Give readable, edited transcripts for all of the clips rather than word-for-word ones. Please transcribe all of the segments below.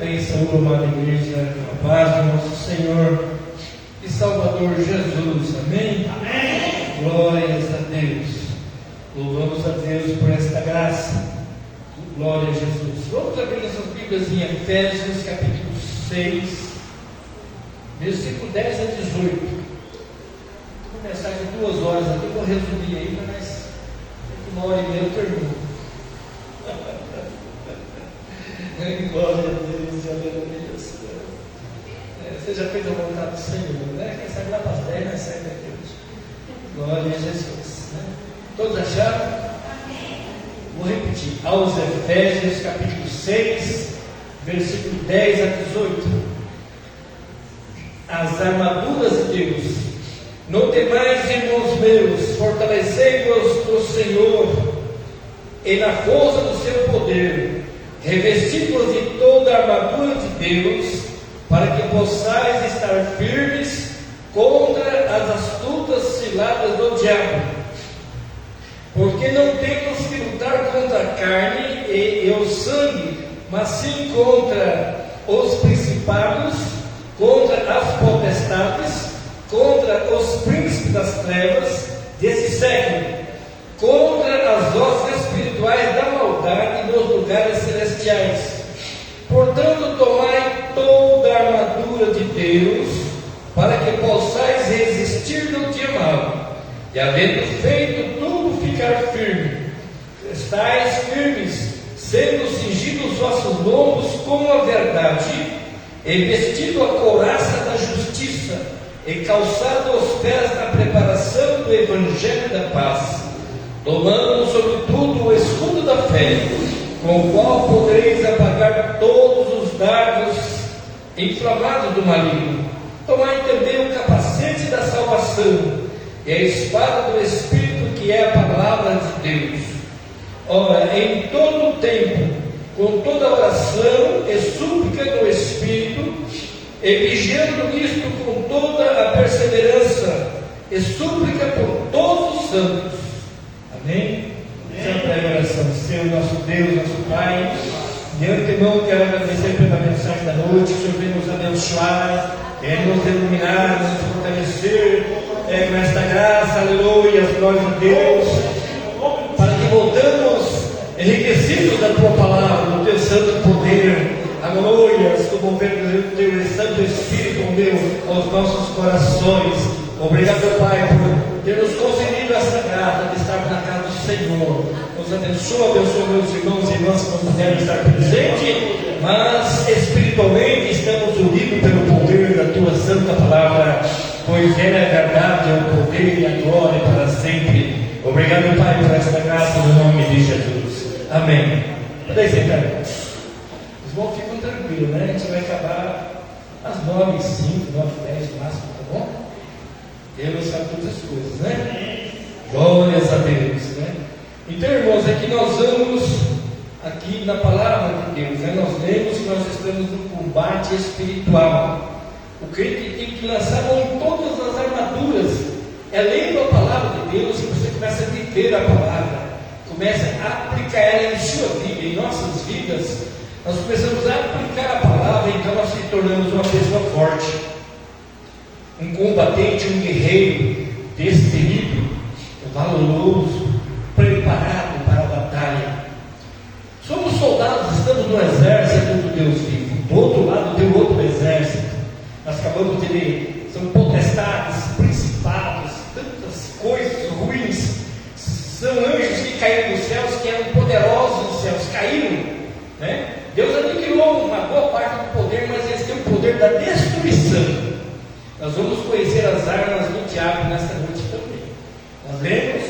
Também saúdo, amada igreja, a paz do nosso Senhor e Salvador Jesus. Amém? Amém. Glórias a Deus. Louvamos a Deus por esta graça. Glória a Jesus. Vamos abrir nossas Bíblias em Efésios, capítulo 6, versículo 10 a 18. Uma mensagem de 2 horas aqui, eu vou resumir aí, mas 1h30 eu termino. Glória a Deus, aleluia. Você já fez a vontade do Senhor, né? Quem sabe lá para as 10, nós saímos daqui hoje. Glória a Jesus, né? Todos acharam? Amém. Vou repetir. Aos Efésios, capítulo 6, versículo 10 a 18. As armaduras de Deus. Não temais, irmãos meus, fortalecei-vos no Senhor e na força do seu poder, revesti-vos de toda a armadura de Deus, para que possais estar firmes contra as astutas ciladas do diabo. Porque não temos que lutar contra a carne e o sangue, mas sim contra os principados, contra as potestades, contra os príncipes das trevas desse século, contra as hostes espirituais da maldade nos lugares celestiais. Portanto, tomai toda a armadura de Deus, para que possais resistir no dia mau, e havendo feito tudo, ficar firme. Estais firmes, sendo cingidos os vossos lombos com a verdade, e vestido a couraça da justiça, e calçado os pés na preparação do evangelho da paz, tomando sobretudo o escudo da fé, com o qual podereis apagar todos os dardos inflamados do maligno. Tomai também o capacete da salvação e a espada do Espírito, que é a palavra de Deus. Ora, em todo o tempo, com toda oração e súplica no Espírito, e vigiando nisto com toda a perseverança e súplica por todos os santos. Amém? Santa oração. Senhor, nosso Deus, nosso Pai, de antemão quero agradecer pela mensagem da noite. O Senhor vem nos abençoar, nos iluminar, nos fortalecer com esta graça, aleluia, glória a Deus, para que voltamos enriquecidos da Tua palavra, do Teu santo poder, aleluia, do mover do Teu Santo Espírito, meu, aos nossos corações. Obrigado, Pai, por ter nos concedido essa graça de estar na casa do Senhor. Nos abençoa meus irmãos e irmãs que não puderam estar presentes, mas espiritualmente estamos unidos pelo poder da Tua santa palavra, pois ela é a verdade, é o poder e a glória para sempre. Obrigado, Pai, por esta graça no nome de Jesus. Amém. Podem sentar. Os irmãos ficam tranquilos, né? A gente vai acabar às 9h05, 9h10 no máximo, tá bom? Deus sabe todas as coisas, né? Glórias a Deus, né? Então, irmãos, aqui nós vamos, aqui na palavra de Deus, né? Nós lemos que nós estamos num combate espiritual. O crente tem que lançar mão em todas as armaduras. É lendo a palavra de Deus que você começa a viver a palavra, começa a aplicar ela em sua vida, em nossas vidas. Nós começamos a aplicar a palavra, então nós se tornamos uma pessoa forte, um combatente, um guerreiro destemido, valoroso, preparado para a batalha. Somos soldados, estamos no exército do Deus vivo. Do outro lado tem outro exército. Nós acabamos de ler, são potestades, principados, tantas coisas ruins. São anjos que caíram dos céus, que eram poderosos nos céus, caíram, né? Deus adquiriu uma boa parte do poder, mas eles têm o poder da destruição. Nós vamos conhecer as armas do diabo nesta noite também. Nós lemos,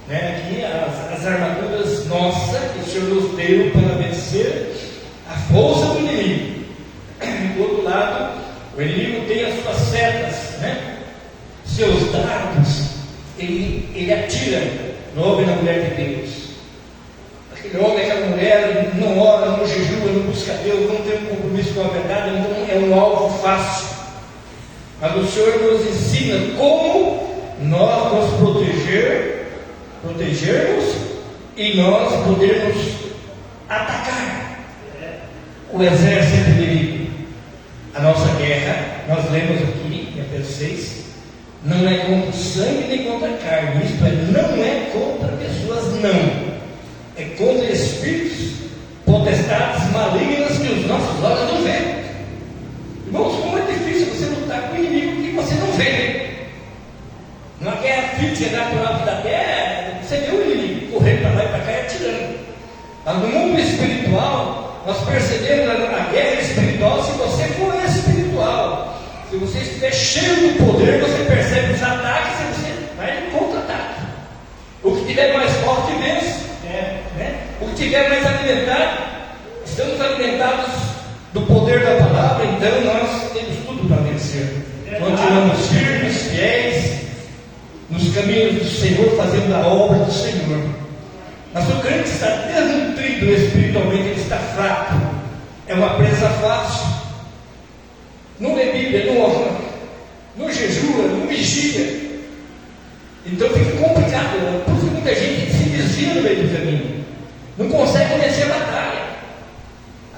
né, aqui as armaduras nossas que o Senhor nos deu para vencer a força do inimigo. Do outro lado, o inimigo tem as suas setas, né? Seus dardos, ele atira no homem e na mulher de Deus. Aquele homem, aquela mulher, não ora, não jejua, não busca Deus, não tem um compromisso com a verdade, então é um alvo fácil. Mas o Senhor nos ensina como nós nos protegermos e nós podermos atacar o exército inimigo. nós lemos aqui, em Efésios 6, não é contra o sangue nem contra a carne, isto é, não é contra pessoas, não, é contra espíritos, potestades malignas que os nossos olhos não veem. Irmãos, como é difícil você lutar com o inimigo que você não vê. Numa guerra física natural da terra, você vê o inimigo correndo para lá e para cá e atirando. Mas no mundo espiritual, nós percebemos a guerra espiritual se você for espiritual. Se você estiver cheio do poder, você percebe os ataques e você vai em contra-ataque. O que estiver mais forte vence. O que estiver mais alimentado, estamos alimentados do poder da palavra, então nós temos tudo para vencer. Continuamos firmes, fiéis, nos caminhos do Senhor, fazendo a obra do Senhor. Mas o crente está desnutrido espiritualmente, ele está fraco, é uma presa fácil, não lê Bíblia, não ora, não jejua, não vigia, então fica complicado. Por isso muita gente se desvia no meio do caminho, não consegue vencer a batalha.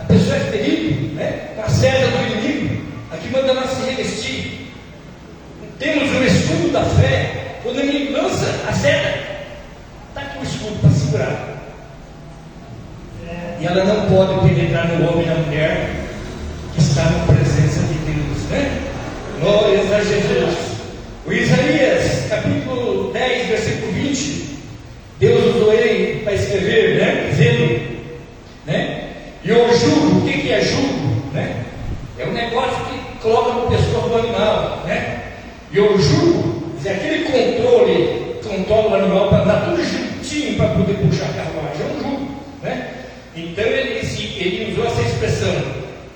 A pessoa é ferida, com a seta do inimigo, aqui manda nós se revestir. Temos o escudo da fé. Quando o inimigo lança a seta, está aqui o escudo para segurar. E ela não pode penetrar no homem e na mulher que está na presença de Deus, Glórias a Jesus. O Isaías, capítulo 10, versículo 20, Deus usou ele para escrever, dizendo, e o jugo, o que é jugo? É um negócio que coloca no pescoço do animal, E o jugo é aquele controle, controla o animal para andar tudo juntinho para poder puxar a carruagem, é um jugo, Então ele usou essa expressão,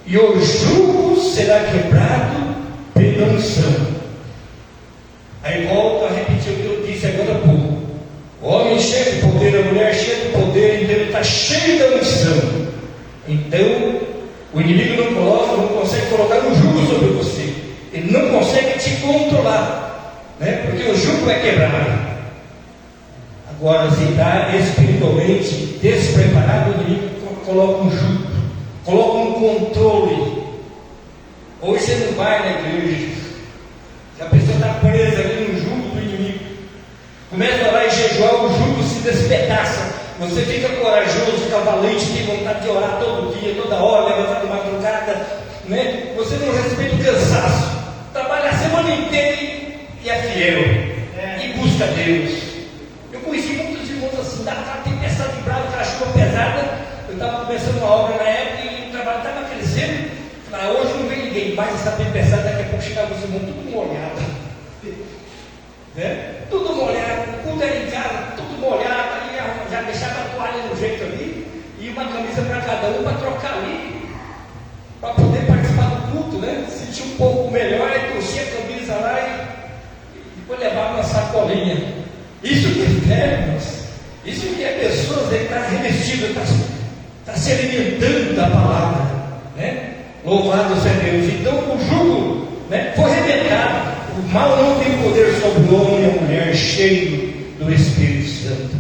e o jugo será quebrado pela unção. Aí volto a repetir o que eu disse agora há pouco. O homem cheio de poder, a mulher cheia de poder, então ele está cheio da unção. Então o inimigo não consegue colocar um jugo sobre você, ele não consegue te controlar, porque o jugo é quebrado. Agora, se está espiritualmente despreparado, o inimigo coloca um jugo, coloca um controle. Hoje você não vai na igreja, se a pessoa está presa ali no jugo do inimigo, começa lá e jejuar, o jugo se despedaça. Você fica corajoso, fica valente, tem vontade de orar todo dia, toda hora, levantar de madrugada, Você não respeita o cansaço, trabalha a semana inteira e é fiel, e busca Deus. Eu conheci muitos irmãos assim, daquela tempestade brava, aquela chuva pesada. Eu estava começando uma obra na época e o trabalho estava crescendo. Falei, hoje não vem ninguém mais, essa tempestade, daqui a pouco chegava os irmãos tudo molhado, tudo molhado, o culto era em casa, tudo molhado, aí já deixava a toalha no jeito ali, e uma camisa para cada um para trocar ali, para poder participar do culto, sentir um pouco melhor, aí trouxia a camisa lá e depois levava uma sacolinha. Isso que é fé, irmãos. Isso que é pessoas que estão revestidas, está se alimentando da palavra, Louvado seja Deus. Então o jugo foi arrebentado. O mal não tem poder sobre o homem e a mulher cheio do Espírito Santo.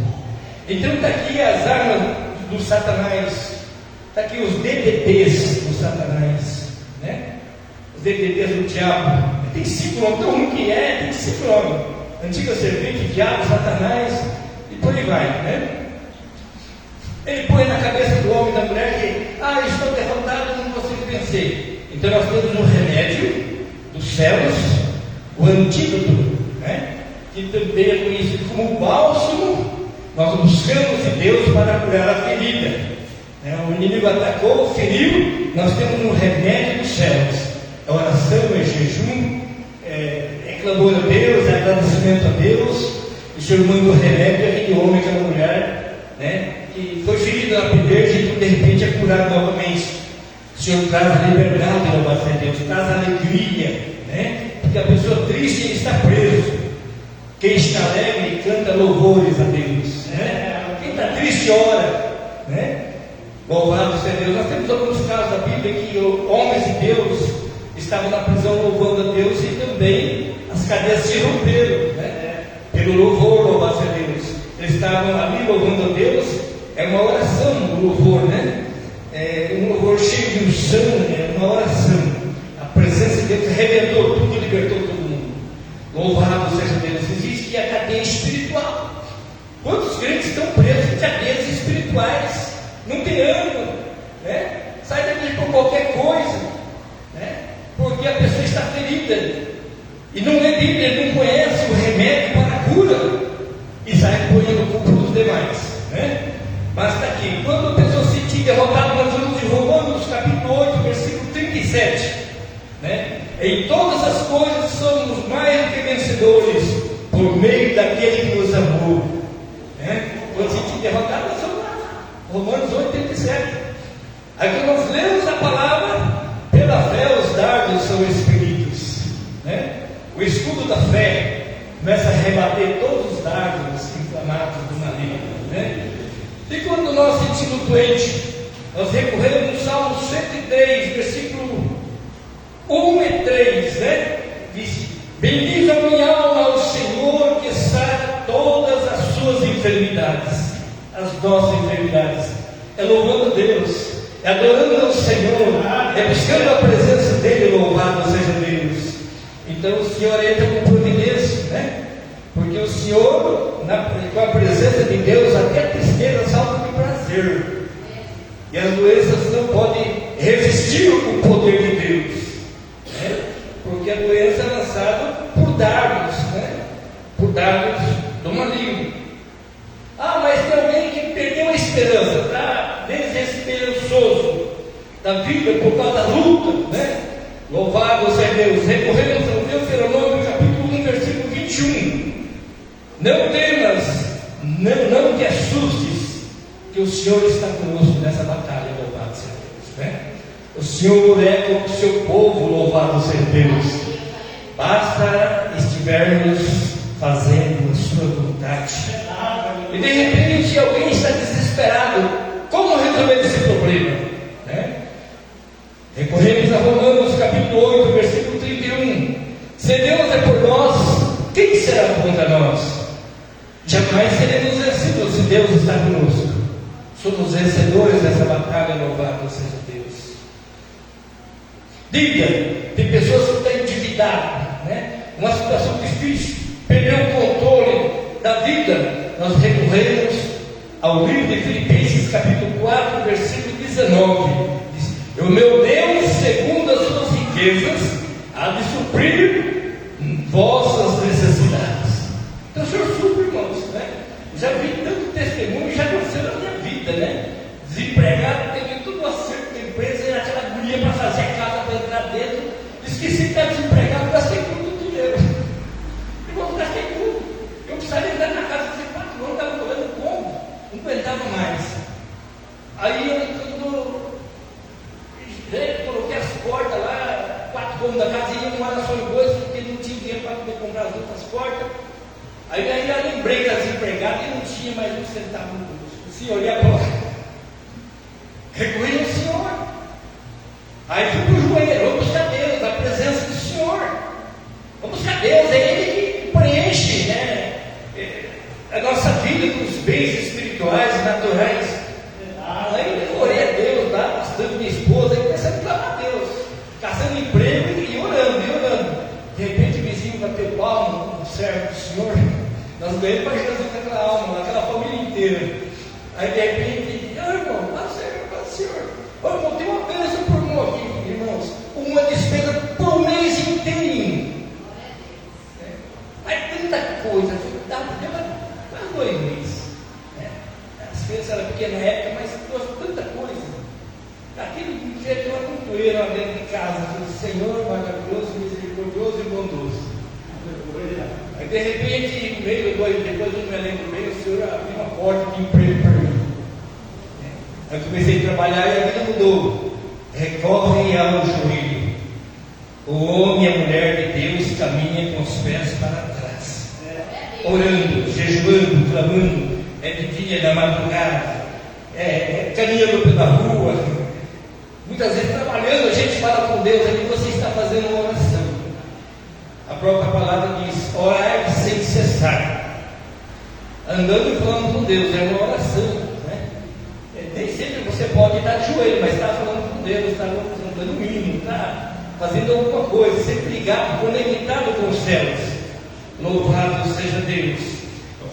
Então está aqui as armas do Satanás, está aqui os DDTs do Satanás, os DDTs do diabo. Tem 5 nomes, tão ruim que tem 5 nomes: antiga serpente, diabo, Satanás, e por aí vai, Ele põe na cabeça do homem e da mulher que, estou derrotado, não consigo vencer. Então nós temos um remédio dos céus, o antídoto, que também é conhecido como bálsamo. Nós buscamos de Deus para curar a ferida. O inimigo atacou, feriu, nós temos um remédio dos céus. É oração, é jejum, é clamor a Deus, é agradecimento a Deus. O Senhor manda o remédio àquele homem, àquela mulher, que foi ferido na peleja e de repente é curado novamente. O Senhor traz liberdade, louvado seja Deus, traz alegria, porque a pessoa triste está preso. Quem está alegre canta louvores a Deus, Quem está triste ora, Louvado seja Deus. Nós temos alguns casos da Bíblia que homens de Deus estavam na prisão louvando a Deus e também as cadeias se romperam, pelo louvor, louvado seja Deus. Eles estavam ali louvando a Deus. É uma oração, um louvor, É um louvor cheio de unção, é uma oração. A presença de Deus arrebentou tudo e libertou todo mundo. Louvado seja Deus. Existe a cadeia espiritual. Quantos crentes estão presos em cadeias espirituais? Não tem ânimo, né? Sai daqui por qualquer coisa, né? Porque a pessoa está ferida e não lê Bíblia, não conhece o remédio para a cura e sai ponhando culpa dos demais, né? Mas está aqui, quando a pessoa se sentir derrotada, nós vamos de Romanos capítulo 8, versículo 37, né? Em todas as coisas somos mais do que vencedores por meio daquele que nos amou, né? Quando se sentir derrotado, nós vamos lá. Romanos 8, 37. Aqui nós lemos a palavra, pela fé os dardos são expelidos, né? O escudo da fé começa a rebater todos os dardos inflamados do maligno, né? E quando nós sentimos doente, nós recorremos no Salmo 103, versículo 1 e 3, né? Diz: bendiga minha alma ao Senhor, que sara todas as suas enfermidades, as nossas enfermidades. É louvando a Deus, é adorando ao Senhor, é buscando a presença dEle, louvado seja Deus. Então o Senhor entra com providência, né? Porque o Senhor, com a presença de Deus, até a tristeza salta de prazer. E as doenças não podem resistir o poder de Deus, né? Porque a doença é lançada por dardos, né? Por dardos do maligno. Ah, mas tem alguém que perdeu a esperança, está desesperançoso da vida por causa da luta, né? Louvado seja Deus. Recorremos ao Deuteronômio capítulo 1, versículo 21. Não temas, não te assustes, que o Senhor está conosco nessa batalha, louvado seja Deus, né? O Senhor é com o seu povo, louvado seja Deus. Basta estivermos fazendo a sua vontade. E de repente alguém está desesperado. Como resolver esse problema, né? Recorremos a Romanos capítulo 8, versículo 31. Se Deus é por nós, quem será contra nós? Jamais seremos vencidos se Deus está conosco. Somos vencedores dessa batalha, louvado seja Deus. Diga, tem pessoas que estão endividadas, né? Uma situação difícil, perdeu o controle da vida. Nós recorremos ao livro de Filipenses capítulo 4, versículo 19. Diz: o meu Deus, segundo as suas riquezas, há de suprir vossas necessidades. Então o Senhor supre, irmãos, né? Já vi tanto testemunho, já aconteceu na minha vida, né? Desempregado, teve tudo acerto da empresa, e aquela agonia para fazer a casa, para entrar dentro. Esqueci que estava desempregado, gastei tudo o dinheiro. Irmãos, gastei tudo. Eu precisava entrar na casa de 4 anos, estava morando como? Não aguentava mais. Aí eu coloquei as portas lá, 4 cômodos da casa, e ia morar só em 2, porque não tinha dinheiro para poder comprar as outras portas. Aí eu lembrei das empregadas e não tinha mais um centavo no bolso. Assim, olhei a porta. Recorri ao Senhor. Aí fui para o joelho, vamos buscar Deus, a presença do Senhor. Vamos buscar Deus, é Ele que preenche, né, a nossa vida com os bens espirituais e naturais. Aí eu orei a Deus, lá, bastante minha esposa, e começando a clamar a Deus, caçando emprego e orando. De repente o vizinho bateu palma, um servo do Senhor. Nós ganhamos para Jesus naquela alma, naquela família inteira. Aí de repente, irmão, para o Senhor. Ô irmão, tem uma bênção por mim aqui, irmãos. Uma despesa por mês inteirinho. Mas tanta coisa, deu quase 2 meses. As crianças eram pequenas na época, mas trouxe tanta coisa. Aquele dia que eu amontoei lá dentro de casa, Senhor maravilhoso, misericordioso e bondoso. Aí de repente, no meio, depois eu me lembro bem, o Senhor abriu uma porta de emprego para mim. Aí eu comecei a trabalhar e a vida mudou. Recorre ao joelho. O homem e a mulher de Deus caminham com os pés para trás, orando, jejuando, clamando, de dia, na madrugada, caminhando pela rua, muitas vezes trabalhando. A gente fala com Deus, ali você está fazendo uma oração. A própria palavra diz: orai sem cessar. Andando e falando com Deus, é uma oração, né? Nem sempre você pode estar de joelho, mas está falando com Deus, está dando mínimo, está fazendo alguma coisa, sempre ligado, conectado com os céus. Louvado seja Deus.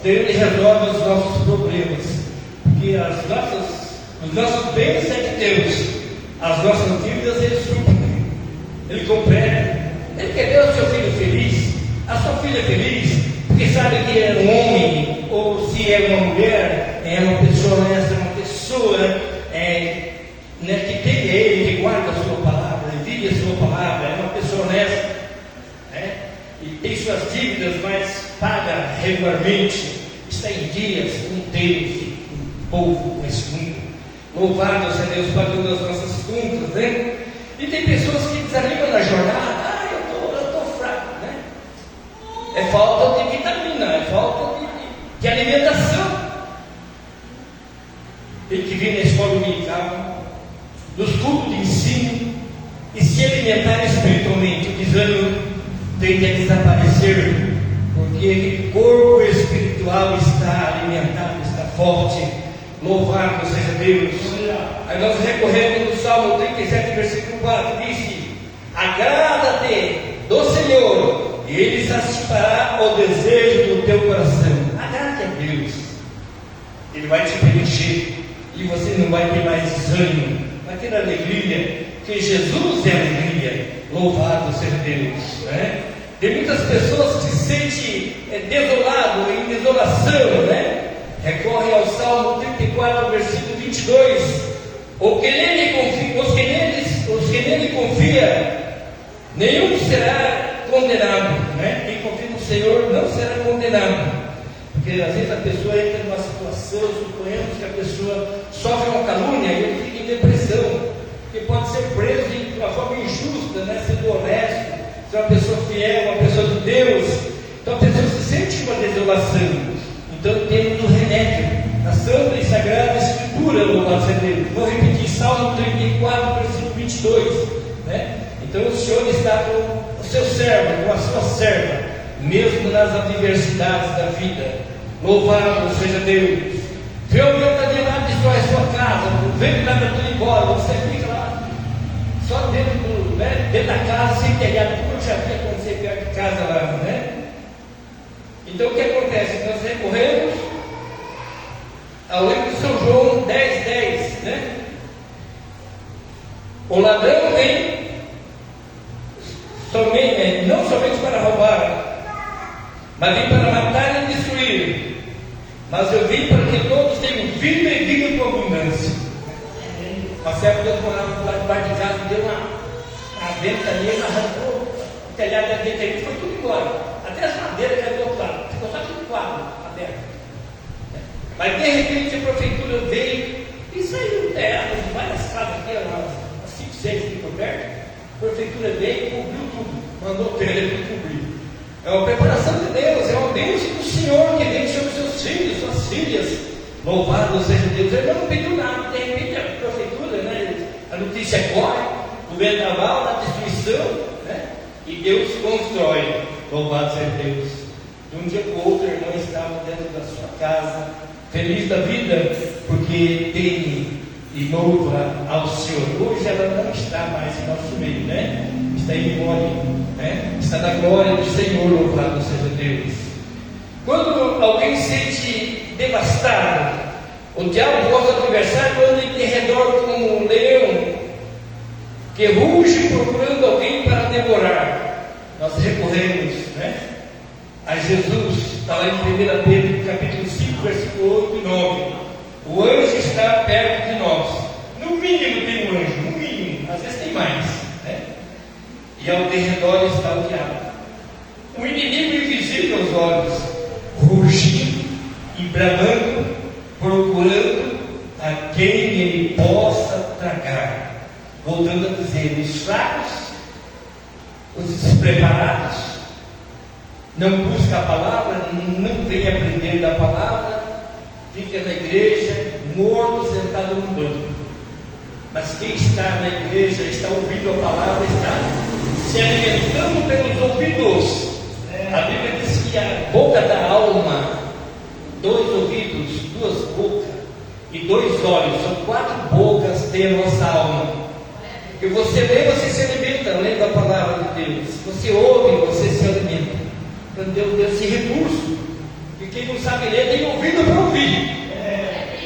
Então Ele resolve os nossos problemas, porque os nossos bens é de Deus, as nossas dívidas Ele supre, Ele compreende. Ele quer ver o seu filho feliz, a sua filha feliz, porque sabe que é um homem, ou se é uma mulher, é uma pessoa honesta, uma pessoa que tem Ele, que guarda a sua palavra, vive a sua palavra, é uma pessoa honesta, e tem suas dívidas, mas paga regularmente, está em dias com Deus, com o povo, com esse mundo. Louvado seja Deus pagando as nossas contas, né? E tem pessoas que desanimam na jornada. Eu estou fraco, né? É falta de vitamina, é falta de alimentação. Tem que vir na escola dominical, nos cultos de ensino e se alimentar espiritualmente. O desânimo tem que desaparecer, porque o corpo espiritual está alimentado, está forte. Louvado seja Deus. Aí nós recorremos no Salmo 37, versículo 4, diz: agrada-te do Senhor, e Ele satisfará o desejo do teu coração. Agrade a Deus, Ele vai te preencher, e você não vai ter mais desânimo, vai ter alegria, porque Jesus é alegria. Louvado seja Deus, né? Tem muitas pessoas que se sentem desolado, em desolação, né? Recorre ao Salmo 34, versículo 22. Os que nele confia, nenhum será condenado, né? Quem confia no Senhor não será condenado. Porque às vezes a pessoa entra numa situação, suponhamos que a pessoa sofre uma calúnia e ele fica em depressão, porque pode ser preso de uma forma injusta, né? Sendo honesto, ser uma pessoa fiel, uma pessoa de Deus. Então a pessoa se sente uma desolação. Então temos o remédio, a Santa e Sagrada Escritura, louvado seja Deus. Vou repetir, Salmo 34, versículo 22, né? Então o Senhor está com o seu servo, com a sua serva, mesmo nas adversidades da vida. Louvado seja Deus. Vê o vento da lá, destrói a sua casa, o vento leva tudo embora, você fica lá, só dentro da casa, sem telhado, como já vi acontecer perto de casa lá, né? Então o que acontece? Nós recorremos ao livro de São João 10:10, né? O ladrão vem não somente para roubar, mas vem para matar e destruir. Mas eu vim para que todos tenham vida e vida com abundância. Uma certa vez eu morava lá debaixo de casa, deu uma ventania, arrancou o telhado da dentro aí, foi tudo embora. Até as madeiras já do outro lado, ficou só aquele quadro aberto. Mas de repente a prefeitura veio e saiu terra de várias casas aqui, umas 5, 6 aqui por perto. A prefeitura veio e cobriu tudo, mandou o telha para cobrir. É uma preparação de Deus, é uma bênção do Senhor que vem sobre seus filhos, suas filhas. Louvado seja Deus. Ele não pediu nada, de repente a prefeitura, né, a notícia corre, o vendaval, a destruição, né, e Deus constrói. Louvado seja Deus. De um dia para o outro, a irmã estava dentro da sua casa, feliz da vida, porque tem e louva ao Senhor. Hoje ela não está mais em nosso meio, né? Está em glória, né? Está na glória do Senhor, louvado seja Deus. Quando alguém se sente devastado, o diabo, vosso adversário, anda em redor como um leão, que ruge procurando alguém para devorar. Nós recorremos, né, a Jesus. Está lá em 1 Pedro, capítulo 5, versículo 8 e 9. O anjo está perto de nós. No mínimo tem um anjo, no mínimo, às vezes tem mais, né? E ao derredor está o diabo, o inimigo invisível aos olhos, rugindo e bramando, procurando a quem ele possa tragar. Voltando a dizer, os fracos, os despreparados, não busca a palavra, não vem aprender da palavra, fica na igreja, morto, sentado no banco. Mas quem está na igreja, está ouvindo a palavra, está se alimentando pelos ouvidos. A Bíblia diz que a boca da alma, 2 ouvidos, 2 bocas e 2 olhos, são 4 bocas tem a nossa alma. E você lê, você se alimenta medita lendo a palavra de Deus, você ouve, você se alimenta. Então Deus deu esse recurso. E quem não sabe ler tem ouvido para ouvir.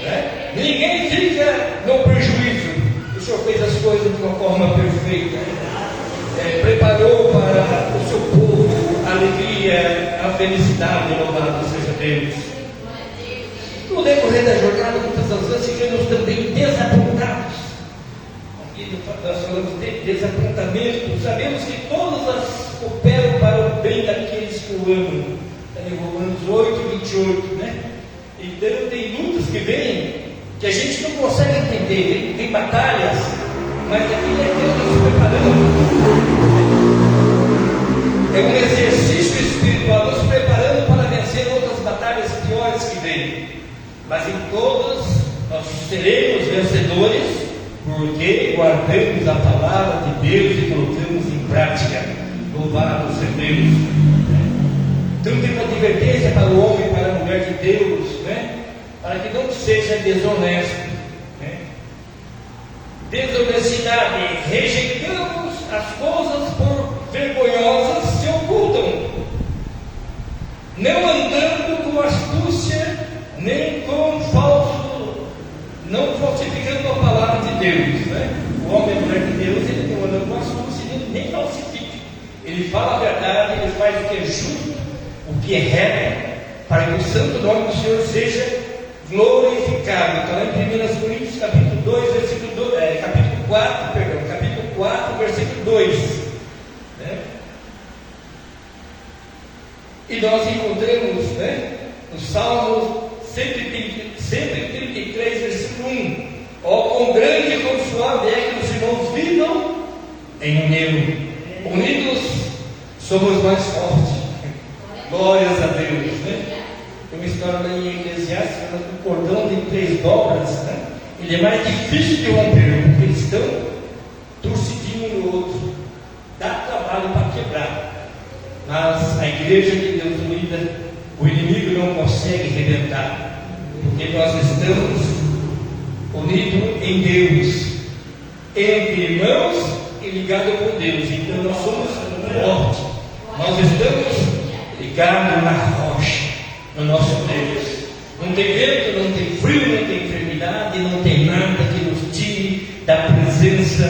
Né? Ninguém fica no prejuízo. O Senhor fez as coisas de uma forma perfeita. Preparou para o seu povo a alegria, a felicidade, louvado seja Deus. No decorrer da jornada, muitas das vezes ficamos também desapontados. Aqui nós falamos de desapontamento. Sabemos que todas cooperam para o bem daqueles que o amam. Está em Romanos 8, 28, né? Então tem lutas que vêm que a gente não consegue entender. Tem batalhas, mas aquilo é Deus nos preparando. É um exercício espiritual nos preparando para vencer outras batalhas piores que vêm. Mas em todas nós seremos vencedores, porque guardamos a palavra de Deus e colocamos em prática. Louvado seja Deus. Então tem uma advertência para o homem e para a mulher de Deus, né? Para que não seja desonesto. Né? Desonestidade, rejeitamos as coisas por vergonhosas se ocultam, não andando com astúcia, nem com falso, não falsificando a palavra de Deus. Né? O homem e a mulher de Deus, ele não anda com astúcia, nem falsifica. Ele fala a verdade, ele faz o que é justo, o que é reto, para que o santo nome do Senhor seja glorificado. Então, em 1 Coríntios, capítulo 2, versículo 2, capítulo 4, versículo 2. Né? E nós encontramos, né, no Salmo 133, versículo 1: ó, quão grande e quão suave é que os irmãos vivam em união. Unidos somos mais fortes. Glórias a Deus, né? Tem uma história lá em Eclesiastes, falando que o cordão de 3 dobras, né? Ele é mais difícil de romper, porque eles estão torcidinho no outro. Dá trabalho para quebrar. Mas a igreja de Deus unida, o inimigo não consegue rebentar, porque nós estamos unidos em Deus, entre irmãos e ligados com Deus. Então nós somos fortes. Nós estamos ligados na rocha, no nosso Deus. Não tem vento, não tem frio, não tem enfermidade, não tem nada que nos tire da presença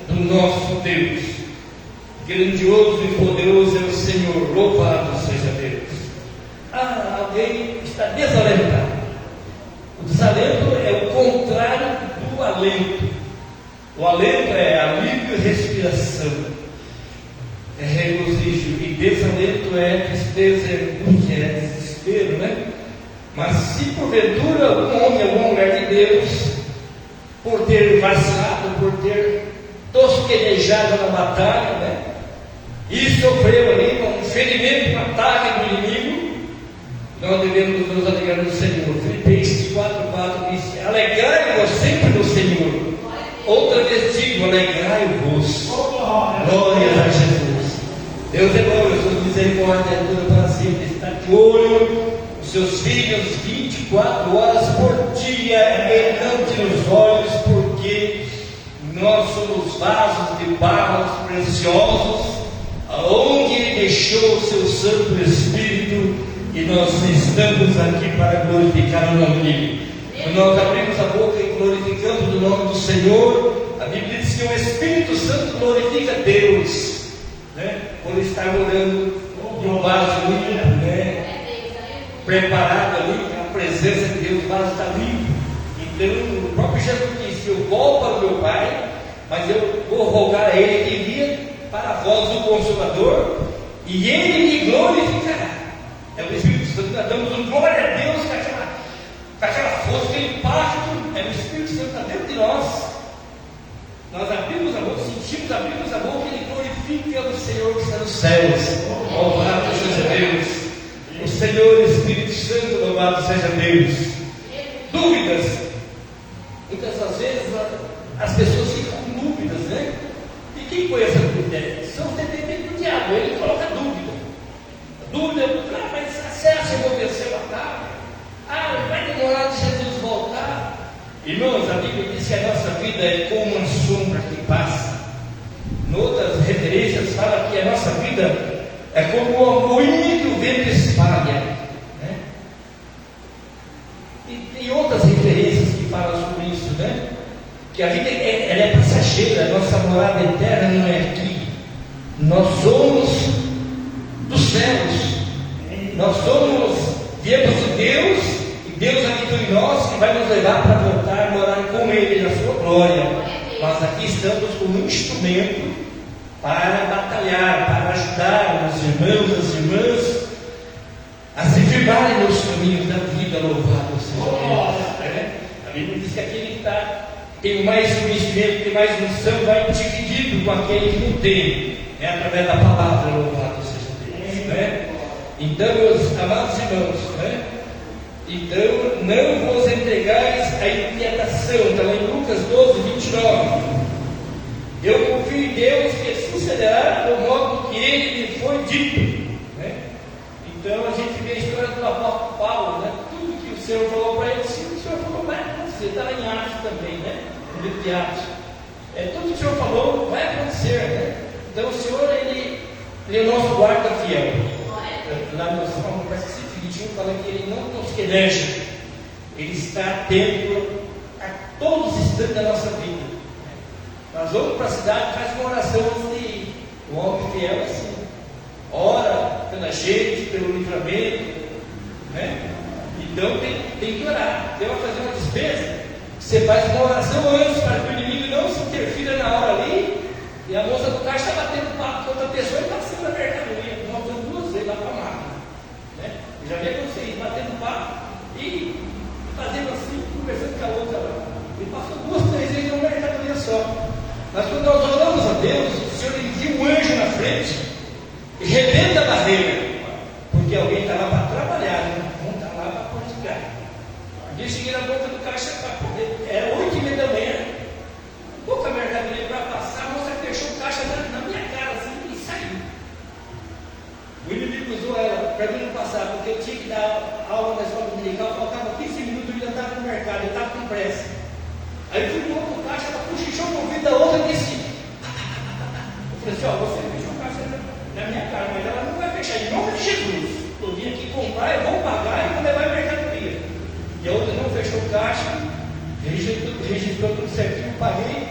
do nosso Deus. Grandioso e poderoso é o Senhor, louvado seja Deus. Alguém está desalentado. O desalento é o contrário do alento. O alento é alívio e respiração, é regozijo, e desalento é tristeza, é angústia, é desespero, né? Mas se porventura algum homem, alguma mulher de Deus, por ter vacilado, por ter tosquenejado na batalha, né? E sofreu ali um ferimento, um ataque do inimigo, nós devemos nos alegrar no Senhor. Filipenses 4,4 diz: alegrai-vos sempre no Senhor. Outra vez digo: alegrai-vos. Glória a Jesus. Deus é bom, a sua misericórdia dura para sempre. Está de olho os seus filhos 24 horas por dia, ante os olhos, porque nós somos vasos de barros preciosos, aonde Ele deixou o seu Santo Espírito, e nós estamos aqui para glorificar o nome dEle. Quando nós abrimos a boca e glorificamos o nome do Senhor, a Bíblia diz que o Espírito Santo glorifica Deus, né? Por estar orando em um vaso limpo, né? Preparado ali, a presença de Deus, o vaso está limpo. Então o próprio Jesus disse: eu vou para o meu Pai, mas eu vou rogar a Ele que envia para vós o Consolador, e Ele me glorificará. É o Espírito Santo. Nós damos um glória a Deus com aquela força, aquele impacto. É o Espírito Santo que está dentro de nós. Nós abrimos a boca, sentimos, abrimos a boca, e Ele glorifica o Senhor que está nos céus. Louvado seja Deus. O Senhor Espírito Santo, louvado seja Deus. Dúvidas. Muitas das vezes as pessoas ficam com dúvidas, né? E quem põe essa dúvida? São os dependentes do diabo. Ele coloca dúvida. Dúvida: mas se eu vencer a batalha? Vai demorar de Jesus voltar? Irmãos, a Bíblia diz que a nossa vida é como uma sombra que passa. Em outras referências fala que a nossa vida é como uma moinha que o vento espalha, né? E tem outras referências que falam sobre isso, né? Que a vida ela é passageira, a nossa morada eterna não é aqui. Nós somos dos céus, viemos de Deus, e Deus habitou em nós, que vai nos levar para voltar a morar com Ele na sua glória. Nós aqui estamos como um instrumento para batalhar, para ajudar os irmãos, as irmãs a se firmarem nos caminhos da vida. Louvado seja Deus. A Bíblia diz que aquele que tem mais conhecimento, tem mais unção, vai dividido com aquele que não tem, através da palavra. Louvado seja Deus, né? Então, meus amados irmãos, né? Então, não vos entregais à inquietação. Está lá em Lucas 12, 29. Eu confio em Deus que sucederá do modo que Ele me foi dito, né? Então, a gente vê a história do apóstolo Paulo, né? Tudo que o Senhor falou para ele, o Senhor falou, vai acontecer. Está lá em Atos também, né? No livro de Atos. Tudo que o Senhor falou vai acontecer, né? Então, o Senhor, Ele é o nosso guarda fiel. Lá no Salmo 121 fala que Ele não nos quereja, Ele está atento a todos os instantes da nossa vida. Nós vamos para a cidade, faz uma oração antes de ir. O homem fiel assim, ora pela gente, pelo livramento, né? Então tem que orar. Você vai fazer uma despesa, você faz uma oração antes para que o inimigo não se interfira na hora ali, e a moça do caixa está batendo papo com outra pessoa e passando a mercadoria. Nós vamos duas vezes lá para a máquina, né? Eu já vi vocês batendo papo e fazendo assim, conversando com a outra lá. E passou 2, 3 vezes uma mercadoria só. Mas quando nós oramos a Deus, o Senhor envia um anjo na frente e rebenta a barreira, porque alguém está lá para trabalhar, né? Não está lá para praticar. Um dia eu cheguei na boca do caixa para poder, era 8h30 da manhã, pouca mercadoria para passar, a moça fechou o caixa na minha cara assim e saiu. O inimigo usou ela para mim não passar, porque eu tinha que dar aula na escola dominical, faltava 15 minutos e eu ainda estava no mercado, eu estava com pressa. Aí eu fui no outro caixa, ela puxou o ouvido da outra e disse: eu falei assim, você fechou o caixa na minha cara, mas ela não vai fechar, em nome de Jesus. Eu vim aqui comprar, eu vou pagar e vou levar a mercadoria. E a outra não fechou o caixa, registrou tudo certinho, paguei,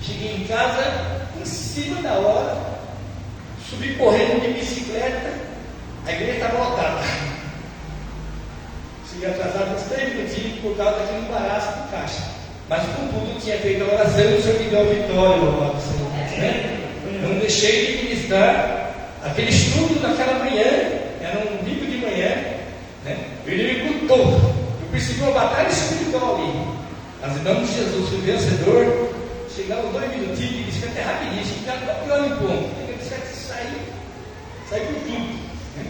cheguei em casa em cima da hora, subi correndo de bicicleta, a igreja estava lotada. Cheguei atrasado uns 3 minutinhos por causa daquele embaraço do caixa. Mas contudo tinha feito a oração e o Senhor me deu a vitória, louvado seja Deus, né? Não deixei de ministrar aquele estudo daquela manhã, era um domingo de manhã, né? O inimigo lutou, eu percebi uma batalha espiritual ali. Mas em nome de Jesus, fui vencedor. Chegava 2 minutinhos de bicicleta, é rapidinho, chegava até o pior em ponto. Peguei a bicicleta e saí com tudo, né?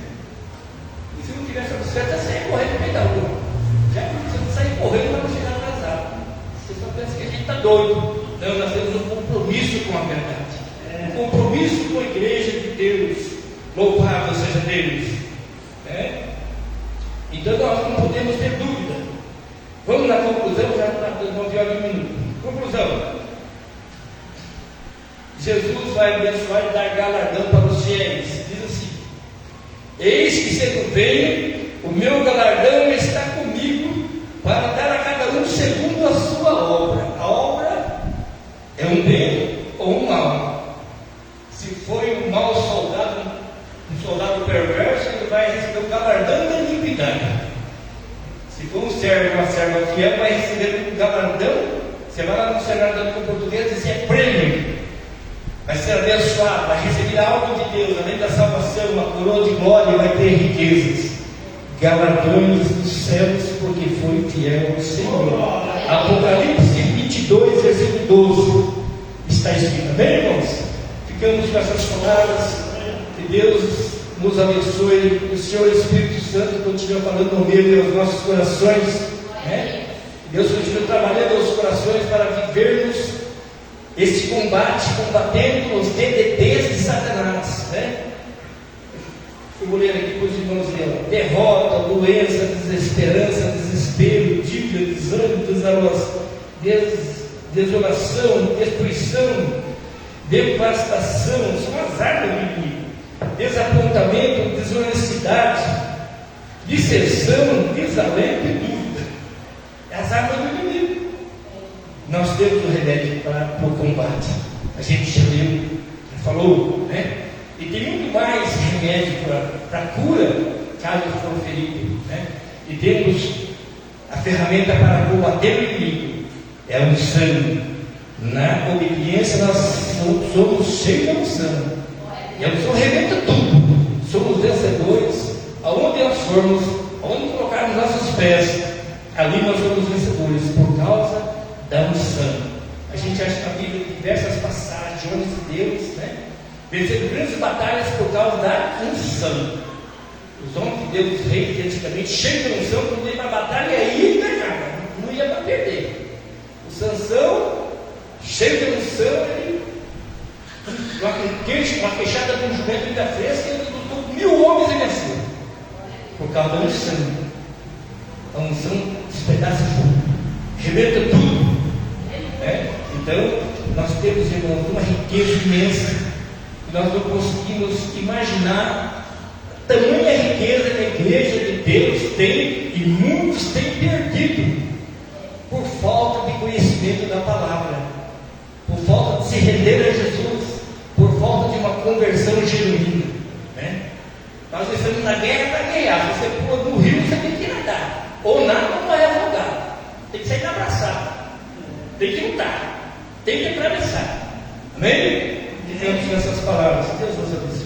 E se não tivesse a bicicleta, eu saía correndo no meio da rua. Já que sair correndo para não chegar atrasado. Você só pensa que a gente está doido. Não, nós temos um compromisso com a verdade. Um compromisso com a igreja de Deus. Louvado seja Deus. Então nós não podemos ter dúvida. Vamos na conclusão, já está dando 9 horas e 1 minuto. Conclusão. Jesus vai abençoar e dar galardão para os fiéis. Diz assim: eis que cedo venho, o meu galardão está comigo, para dar a cada um segundo a sua obra. A obra é um bem ou um mal. Se foi um mau soldado, um soldado perverso, ele vai receber o galardão da iniquidade. Se for um servo, uma serva fiel, vai receber um galardão. Você vai lá no cenário do português e diz: é prêmio. Vai ser abençoado, vai receber algo de Deus, além da salvação, uma coroa de glória, vai ter riquezas, galardões dos céus, porque foi fiel ao Senhor. Apocalipse 22, versículo 12, está escrito. Amém, irmãos? Ficamos com essas palavras. Que Deus nos abençoe, que o Senhor Espírito Santo continue falando no meio e aos nossos corações, né? Deus continue trabalhando nos corações para vivermos esse combate, combatendo os DDTs de Satanás, né? Vou ler aqui para os irmãos dela: derrota, doença, desesperança, desespero, dívida, desânimo, desolação, destruição, devastação, são as armas do inimigo, desapontamento, desonestidade, disserção, desalento e dúvida. É as armas do inimigo. Nós temos o remédio para o combate. A gente já leu, já falou, né? E tem muito mais remédio para cura, caso for ferido, né? E temos a ferramenta para combater o inimigo, é a unção. Na obediência nós somos cheios da unção. E a unção arrebenta tudo. Somos vencedores. Aonde nós formos, aonde colocarmos nossos pés, ali nós somos vencedores por causa da unção. A gente acha na Bíblia diversas passagens, homens de Deus, né? Vencendo grandes batalhas por causa da unção. Os homens de Deus, os reis de antigamente, cheios de unção, quando ia para a batalha, ia ganhar, não ia para perder. O Sansão, cheio de unção, ele, uma queixada de um jumento ainda fresca, ele lutou 1000 homens e venceu. Por causa da unção. A unção despedaça tudo, rebenta tudo. Né? Então, nós temos, irmãos, uma riqueza imensa. Nós não conseguimos imaginar a tamanha riqueza que a igreja de Deus tem e muitos têm perdido por falta de conhecimento da palavra, por falta de se render a Jesus, por falta de uma conversão genuína, né? Nós estamos na guerra para ganhar. Você pula no rio, você tem que nadar, ou nada ou morre afogado. Tem que sair abraçado, tem que lutar, tem que atravessar. Amém? Dizemos nessas palavras. Deus nos abençoe.